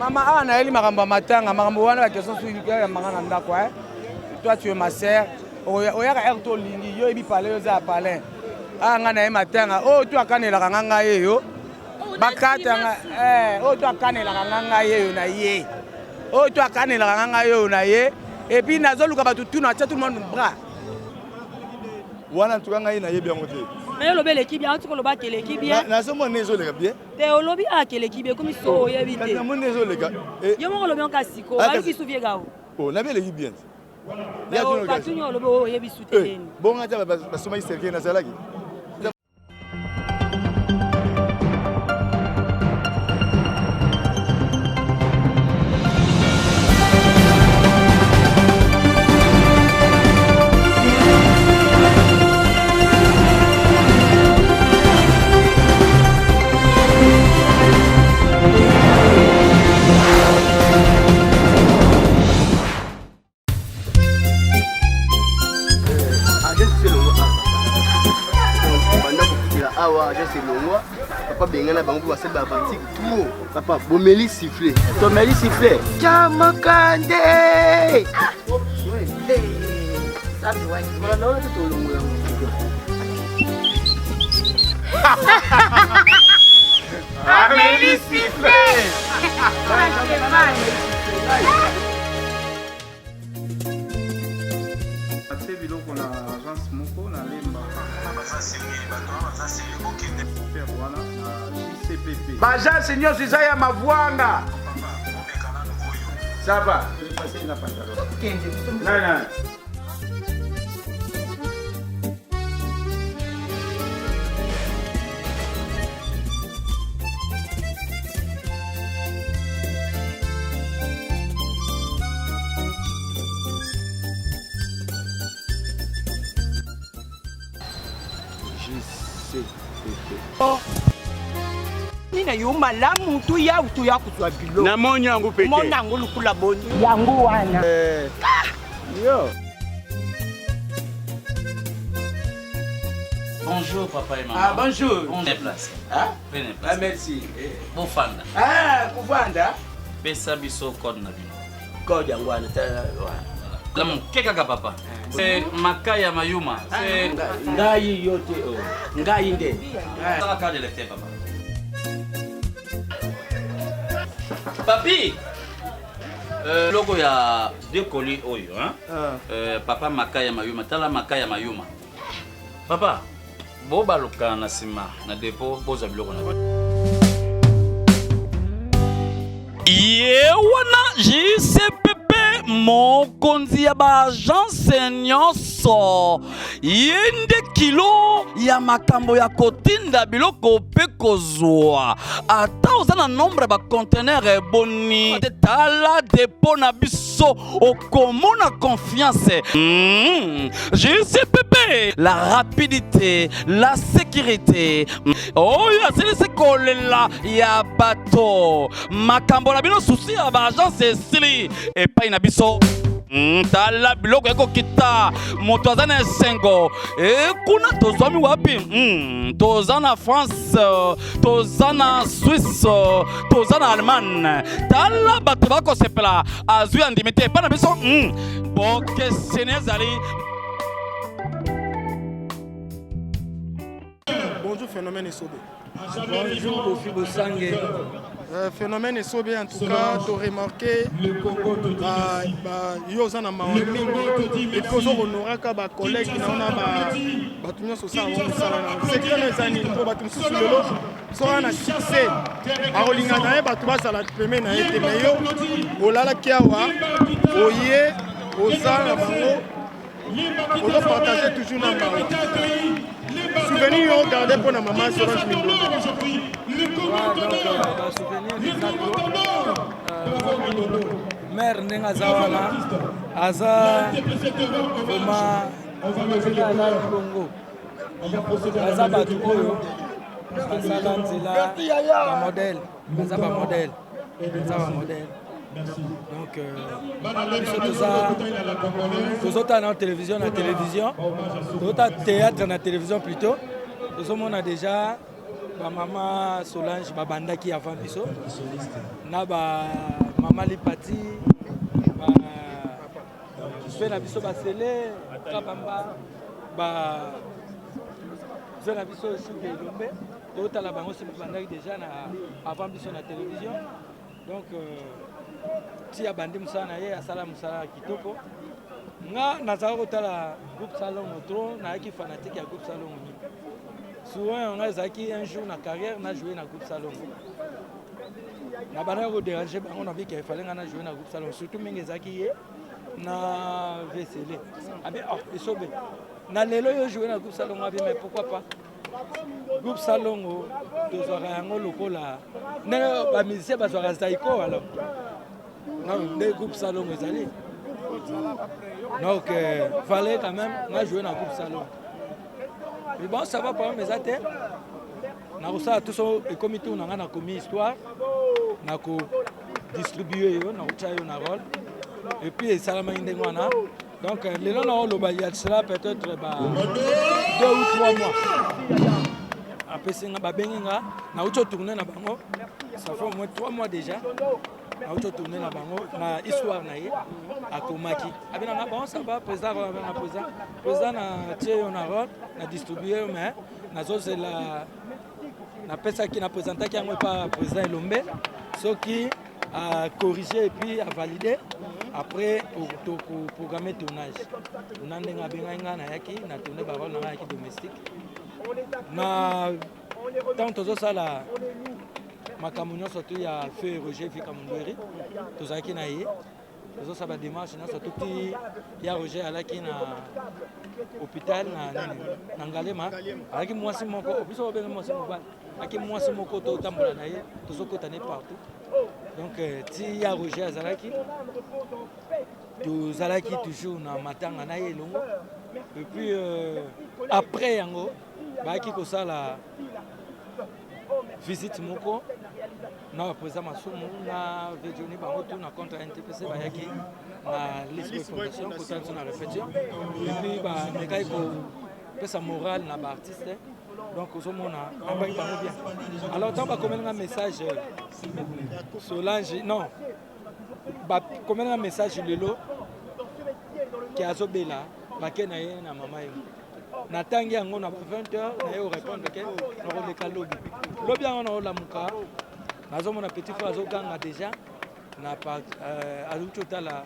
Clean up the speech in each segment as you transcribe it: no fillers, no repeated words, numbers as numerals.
Maman, Anaël Maramba Matin, Marambo, la question sur le Maranda, quoi. Toi, tu es ma sœur. Oya Erto Lingi, yo ebi parler aux appalins. Ah, Anaël Matin, oh, tu as canné la ranga yo. Bakata, oh, tu as canné la ranga yo na ye. Oh, tu as canné la ranga yo na ye. Et puis, Nazol, tout le monde bras. Wana tu kanga ina ye bien côté. Mais le bel équipe bien, tu le bas quelle équipe bien. Na so mo nezo le bien. Te o lobby a quelle équipe comme so ya vite. Na mo nezo le gars. Yo mo lobby en kasiko, ali ki souvie gao. Oh, na bien l'équipe bien. Ya tu ka tu yo lobby o ya bi soutenir. Bon ngata ba soma iserke na salaki. Papa bengana bango pour passer bavantique tout. Papa bomeli siffler. Tomeli siffler. Chamakande. Ça me voit. Voilà non tout le monde. Amélie siffler. C'est vidéo qu'on a agence moko na lemba. Baja seigneur Zizaya Mavwanga. Ça va. Non, non. Nina yo malamu tu ya kutwa bilo. Na monyangu peke. Monango lukula boni. Yangu wana. Yo. Bonjour papa et maman. Ah bonjour. On est placé. Ah? Venez Ah place. merci. Bofanda. Ah, kuvanda. Pesa biso code na bino. Code yangu wana. La mon kekaka papa. C'est Makaya Mayuma. C'est Ngai yote o. Ngai nde. la carte de lecteur papa. Papi. Logo ya deux colis oyo hein. Papa Makaya Mayuma, tala Makaya Mayuma. Papa, bo baluka na sima na dépôt boza biloko na. Yewana JCPP mokonzi ya ba agence nyonso yende kilo ya makambo ya kotinda biloko pe kozwa ata oza na nombre ba conteneur eboni tala dépôt na biso okomona confiance. JCPP la rapidité, la sécurité. Oh ya c'est kolela ya bato makambo na bino souci ya ba agence esili epai na biso. Tala biloko eko kita moto aza na esengo kuna tozwami wapi toza na France toza na Suisse toza na Allemagne tala bato bakosepela azwi andimi te epai na biso bokesene ezali. Bonjour Phénomène Esobé. Bonjour Kofi Bosangue. Phénomène Esobé, en tout cas, tu as remarqué que Yozana Maomi et que honorer que collègues qui n'ont pas de c'est que les années pour battre sur le lot sont un succès. À Rolingana, tu vas à la première année de meilleur. Olala Kiawa, Oye, Ozana Bango, on doit partager toujours dans le souvenir on gardait pour la maman sur un million. Mère Nenga Zawala, Aza, Oma, Congo, Aza Batukoyo, Aza Lanzela, modèle, Aza modèle, Aza modèle. Donc, nous autres en télévision, nous autres théâtre en télévision plutôt. Nous sommes déjà Maman Solange babandaki avant biso na ba maman Lipati pe na biso basele kabamba ba zona biso aussi de Lombe totala bango si babandaki déjà na avant biso na télévision donc ti abandi musana ye asala musala kitoko nga nazala kotala groupe salon trop na ki fanatique ya groupe salon ni souvent on a zaki un jour na carrière na joué na groupe salon na bana ko déranger bango na vie qu'il fallait na jouer na groupe salon surtout mingi zaki ye na VCL abi isobe na lelo yo jouer na groupe salon abi mais pourquoi pas groupe salon tozwaka yango lokola ndenge bamusicien bazwaka zaiko alors non nde groupe salon ezali donc fallait quand même na jouer na groupe salon mais bon ça va pas mes athées na ça tout ça et comme tout na na commis histoire na ko distribuer yo na ucha yo na rôle et puis salama indengwana donc les gens le bail cela peut-être 2 ou 3 mois après c'est nga benga na ucha tourner na bango ça fait au moins 3 mois déjà na ucha tourner na bango na histoire na ye akomaki abina na bon ça va président na tie yo na rôle na distribuer mais na zo c'est la na pesa qui na présenté qui a pas président Lombe ce qui a corrigé et puis a validé après pour programmer tournage on a ndenga benga na yaki na tourner ba rôle na yaki domestique na tant to ça la makamunyo surtout ya fait Roger Fika Mundweri to zaki na ye to ça ba démarche na surtout ya Roger alaki na hôpital na Ngalema alaki mwasi moko obiso obenga mwasi moko aki mwasi moko to tambola na ye to sokotane partout donc ti ya Roger azalaki to zalaki toujours na matanga na ye longo et puis après yango ba ki ko sala visite moko na président Masumu na Vejoni bango tout na contre NTPC ba yaki na liste fondation ko tantu na répétition et puis ba mekai ko pesa morale na ba artiste donc au moins on va y parler bien alors tant ba commettre un message Solange non ba commettre un message lelo qui a zobela ba ke na ye na mama ye na tangi yango na 20h na yo répondre ke na le kalobi lobi yango na la muka nazo mona petit frère azo ganga déjà na pas aluto la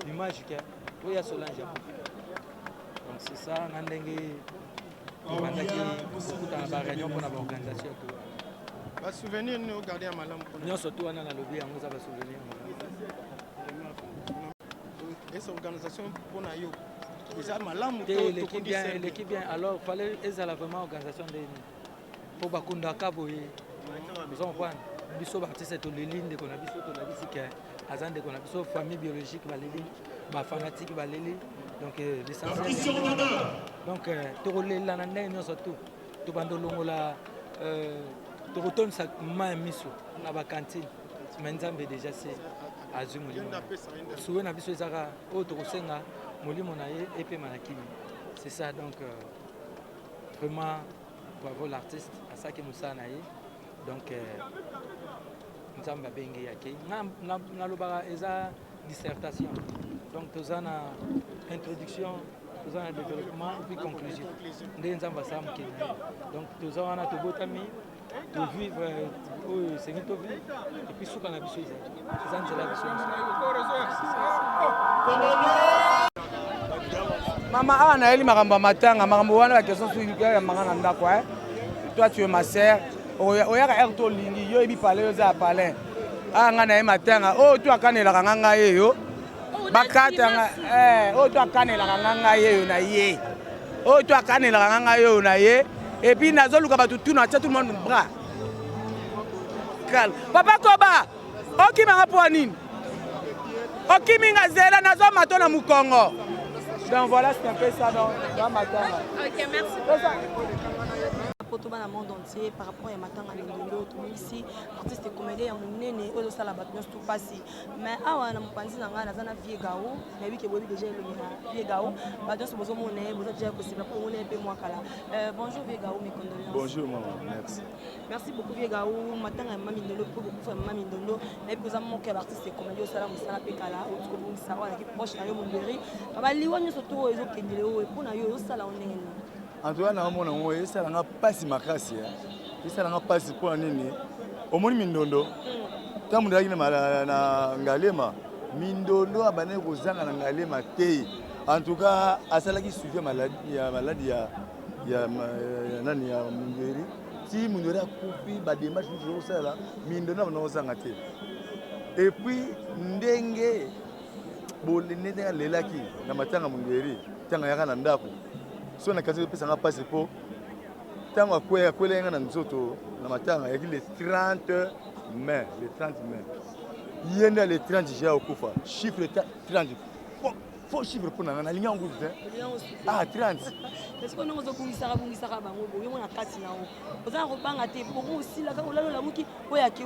image que pour ya Solange donc c'est ça na ndenge bandaki kuta na ba réunion pour na ba organisation ba souvenir nous garder à malam nous surtout wana na lobi yango za ba souvenir et cette organisation pour na yo déjà malam l'équipe bien alors fallait ezala vraiment organisation de pour bakunda kaboye nous on voit biso artiste to lelinde ko na biso to na bisika azande ko na biso famille biologique baleli ba fanatique baleli donc l'essentiel donc to rolela na ndenge surtout to bandolongola to retourne sa ma miso na ba cantine menzambe déjà c'est azu molimo souwe na biso ezaka o to kosenga molimo na ye et pe manakini c'est ça donc vraiment bravo l'artiste à ça qui musa na ye donc nzamba bengi yake na lobaka eza dissertation donc tozana introduction tozana développement et puis conclusion nde nzamba samki donc tozana to botami to vivre au sengi to vivre et puis suka na biso eza nzela biso mama ana eli makambo matanga makambo wana la question sur ya mangana ndako toi tu es ma sœur oyaka erto lingi yo ebi pale yo za pale anga na matanga to akanela kanga ye yo bakata nga to akanela kanga ye yo na ye to akanela kanga yo na ye et puis nazoluka batu tuna tout le monde bras calme papa koba okimanga po nini okiminga zela nazo matona mukongo donc voilà c'est un peu ça dans matanga. OK merci. poto bana monde entier par rapport à matanga mindondo tout ici artiste comédien ya munene ozo sala bato tout passi mais awa na mopanzi na ngana zana vie gao mais oui que bobi déjà le vie gao bato so bozo moné bozo déjà possible pour on un peu moi kala bonjour vie gao mes condoléances. Bonjour maman, merci. Merci beaucoup vie gao matanga mama mindondo pour beaucoup faire mama mindondo mais pour ça mon cœur artiste comédien sala musala pe kala o ko bo sawa na ki proche na yo monderi baba liwanyo surtout ezo kendele o pour na yo sala onene. En tout cas, na mona ngo esala nga pasi makasi esala nga pasi pour nini omoni mindondo tamu ndaki na ngalema mindondo abane kozanga na ngalema te. En tout cas asalaki suivi maladie ya nani ya mungeri si mungeri akufi ba démarche toujours sala mindondo abana kozanga te. Et puis ndenge bolene ndenge lelaki na matanga mungeri tanga yaka na ndako so na kazi pesa nga passe po tango akwela nga na nzoto na matanga yaki le 30 mai yenda le 30 ja okufa chiffre 30 faux chiffre pour na ligne en groupe ah 30 est-ce que nous okungisaka bango boyo mona kati na o oza ko banga te pour aussi la olalo la muki oyaki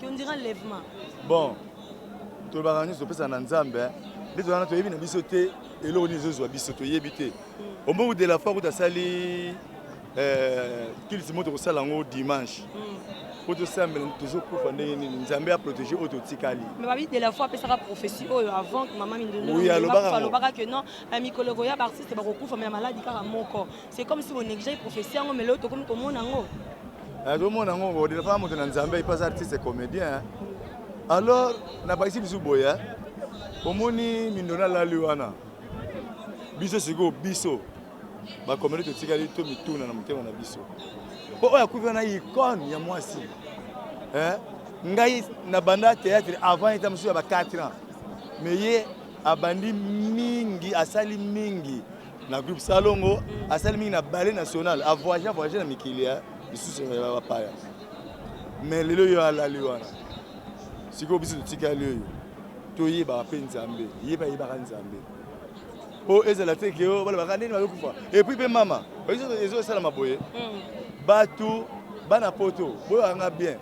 on dirait enlèvement bon to bagani so pesa na nzambe les gens to yebi na biso te elo ni zo biso to yebi te au moment de la fois où tu as sali qu'il se montre au salon dimanche pour te semble toujours pour faire nzambe a protéger autotikali mais babi de la fois pe sera prophétie avant que maman mindondo oui alobaka que non mikolo ya artiste ba kokufa mais maladie car moko c'est comme si on négligeait prophétie ngo mais l'autre comme tout monde ngo tout le monde ngo de la fois monte na nzambe il passe artiste comédien alors na ba ici biso boya omoni mindondo la liwana biso siko biso ba communauté tikali to mituna na mutema na biso po oya kuva na icône ya mwasi ngai na banda théâtre avant était monsieur ba 4 ans mais ye abandi mingi asali mingi na groupe Salongo asali mingi na ballet national a voyager na mikili ya biso ba paya mais lelo yo ala liwana siko biso tikali yo to ye ba penzambe ye ba nzambe po ezala te ke o bala bakandeni bakufa et puis pe mama ezo sala maboye batu bana poto boyo anga bien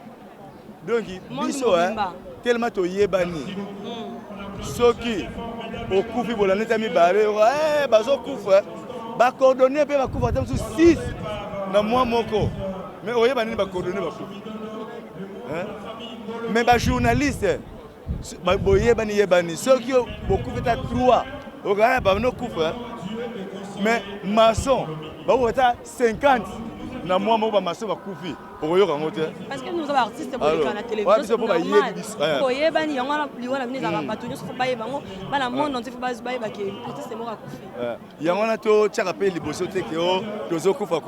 donc biso tellement to yebani soki okufi bolana tami bare bazo kufa ba coordonner pe bakufa tam 6 na mois moko mais oyebani ba coordonner bakufi mais ba journaliste ba boyebani yebani soki okufi ta 3 oka ba no kufa mais maçon ba wota 50 na mois moko ba maçon ba kufi oyoka ngote parce que nous avons artistes pour la télévision pour yebani yango liwana bini za bato nyonso ba yebango bana monde entier ba yeba ke artiste moko akufi yango na to tchaka pe liboso te ke o tozo kufa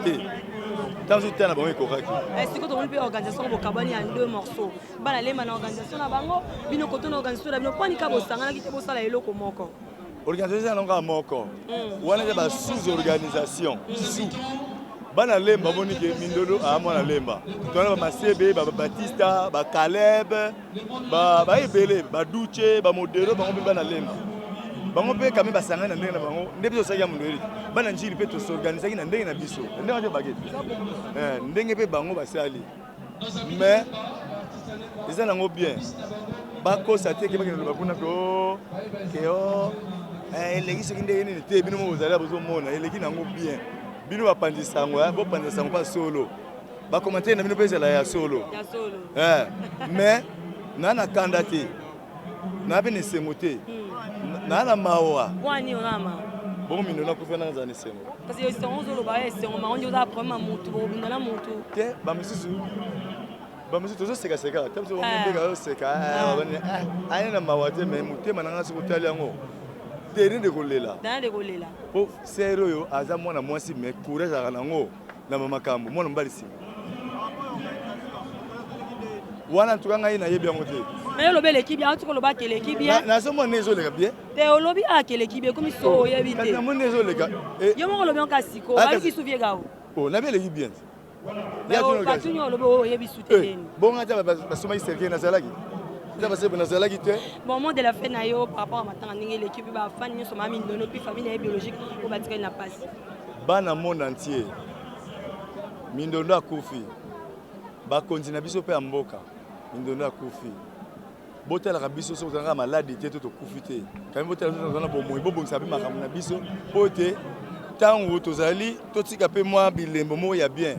te tanzo tana bango ekoraki est-ce que tout le monde peut organisation bo kabani en 2 morceaux bana lema na organisation na bango bino koto na organisation na bino kwani ka bosangana kite bosala eloko moko organisation na nga moko wana ba sous organisation bana lemba boni ke mindondo amona lemba tona ba masebe ba Batista ba Caleb ba ebele ba Duche ba Modero bango bana lemba bango pe kame basangana ndenge na bango nde biso saki ya mondori bana njiri pe to s'organiser na ndenge na biso ndenge nje bageti ndenge pe bango basali mais ils en ont bien bako sate ke bakena bakuna ko keo eleki soki ndenge nini te bino mo zala bozo mona eleki nango bien bino bapandisa ngo bo pandisa ngo pa solo ba commenter na bino pesa la ya solo mais nana kandate na bene semote nana mawa wani orama bon mino na kufa na zane semo parce que c'est 11 lo ba c'est on ma on dit za problème mutu bo bindala mutu te ba misusu tozo seka tamso bo mbeka seka ayena mawa te mais mutema nanga sikutali yango terrain de kolela po sero yo aza mwana mwasi mais courage akanango na mama kambo mwana mbalisi wana tukanga ina yebi yango te mais lobe l'équipe bien tu ko loba ke l'équipe bien na so mwana ezo lega bien te olobi a ke l'équipe bien comme so yebi te na mwana ezo lega yo mo lobi on kasiko ba ki souvie gao oh na bien l'équipe bien ya tu lobi patunyo lobi yebi soutien bon ngata ba soma iserke na salaki bon, moi de la fin par rapport à ma l'équipe va faire une famille biologique pour bâtir la passe. Dans le monde entier, mindondo akufi bakonzi na biso mpe ya mboka mindondo akufi botalaka biso soki ozalaka maladi te to tokufi te kami botalaka soki ozala na bomoi bobongisa mpe makambo na biso mpo te ntango tozali totika mpe mwa bilembo moko ya bien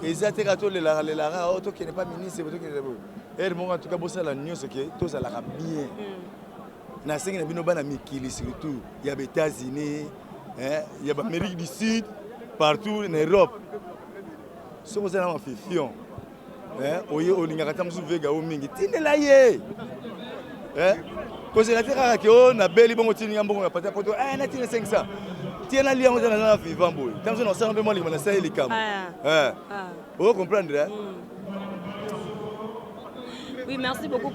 eza te kaka tolelaka o tokende pa ministre tokende ere moko antuka bosala nyonso ke tozalaka bien nasengi na bino bana mikili surtout ya baétats-unis ya baamérique du sud partout en Europe soki ozala na mafifion oye olingaka ta mosusu vega o mingi tindela ye kozela te kaka ke o nabeli bongo tininga mbongo na pata poto natina 500 tiena liango eza naza na vivant boye ta mosusu na osala mpe mwa likama na sala likambo oko comprendre Oui, merci beaucoup.